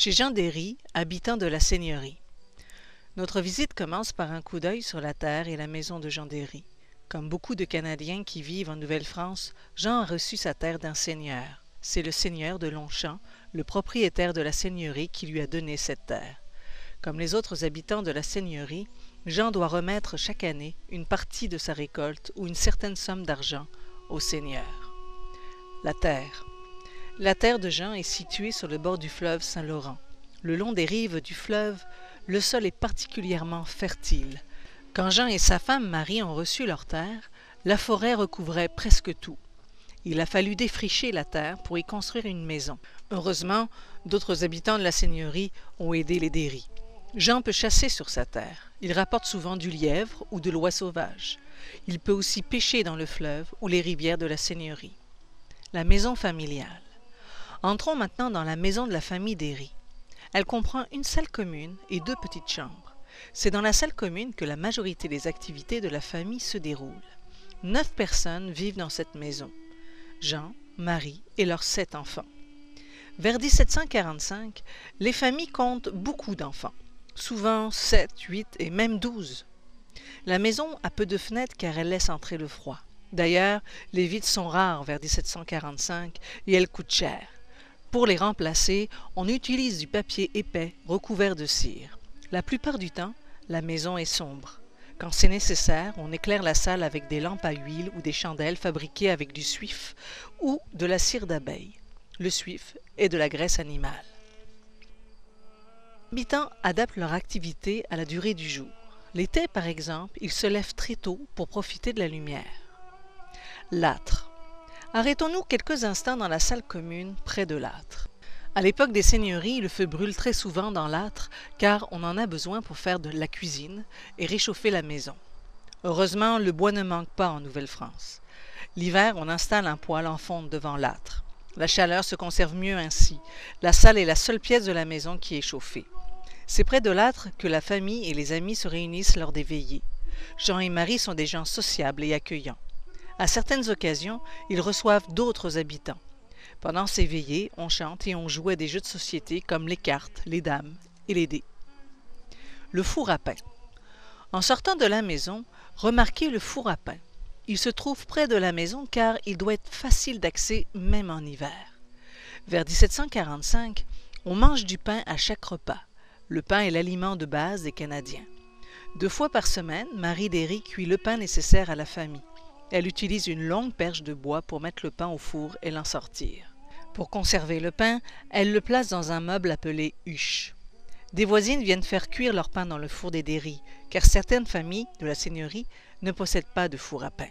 Chez Jean Derry, habitant de la seigneurie. Notre visite commence par un coup d'œil sur la terre et la maison de Jean Derry. Comme beaucoup de Canadiens qui vivent en Nouvelle-France, Jean a reçu sa terre d'un seigneur. C'est le seigneur de Longchamp, le propriétaire de la seigneurie, qui lui a donné cette terre. Comme les autres habitants de la seigneurie, Jean doit remettre chaque année une partie de sa récolte ou une certaine somme d'argent au seigneur. La terre. La terre de Jean est située sur le bord du fleuve Saint-Laurent. Le long des rives du fleuve, le sol est particulièrement fertile. Quand Jean et sa femme Marie ont reçu leur terre, la forêt recouvrait presque tout. Il a fallu défricher la terre pour y construire une maison. Heureusement, d'autres habitants de la seigneurie ont aidé les Derry. Jean peut chasser sur sa terre. Il rapporte souvent du lièvre ou de l'oie sauvage. Il peut aussi pêcher dans le fleuve ou les rivières de la seigneurie. La maison familiale. Entrons maintenant dans la maison de la famille Derry. Elle comprend une salle commune et 2 petites chambres. C'est dans la salle commune que la majorité des activités de la famille se déroulent. 9 personnes vivent dans cette maison. Jean, Marie et leurs 7 enfants. Vers 1745, les familles comptent beaucoup d'enfants. Souvent 7, 8 et même 12. La maison a peu de fenêtres car elle laisse entrer le froid. D'ailleurs, les vitres sont rares vers 1745 et elles coûtent cher. Pour les remplacer, on utilise du papier épais recouvert de cire. La plupart du temps, la maison est sombre. Quand c'est nécessaire, on éclaire la salle avec des lampes à huile ou des chandelles fabriquées avec du suif ou de la cire d'abeille. Le suif est de la graisse animale. Les habitants adaptent leur activité à la durée du jour. L'été, par exemple, ils se lèvent très tôt pour profiter de la lumière. L'âtre. Arrêtons-nous quelques instants dans la salle commune, près de l'âtre. À l'époque des seigneuries, le feu brûle très souvent dans l'âtre, car on en a besoin pour faire de la cuisine et réchauffer la maison. Heureusement, le bois ne manque pas en Nouvelle-France. L'hiver, on installe un poêle en fonte devant l'âtre. La chaleur se conserve mieux ainsi. La salle est la seule pièce de la maison qui est chauffée. C'est près de l'âtre que la famille et les amis se réunissent lors des veillées. Jean et Marie sont des gens sociables et accueillants. À certaines occasions, ils reçoivent d'autres habitants. Pendant ces veillées, on chante et on joue à des jeux de société comme les cartes, les dames et les dés. Le four à pain. En sortant de la maison, remarquez le four à pain. Il se trouve près de la maison car il doit être facile d'accès même en hiver. Vers 1745, on mange du pain à chaque repas. Le pain est l'aliment de base des Canadiens. 2 fois par semaine, Marie Derry cuit le pain nécessaire à la famille. Elle utilise une longue perche de bois pour mettre le pain au four et l'en sortir. Pour conserver le pain, elle le place dans un meuble appelé huche. Des voisines viennent faire cuire leur pain dans le four des Derry, car certaines familles de la seigneurie ne possèdent pas de four à pain.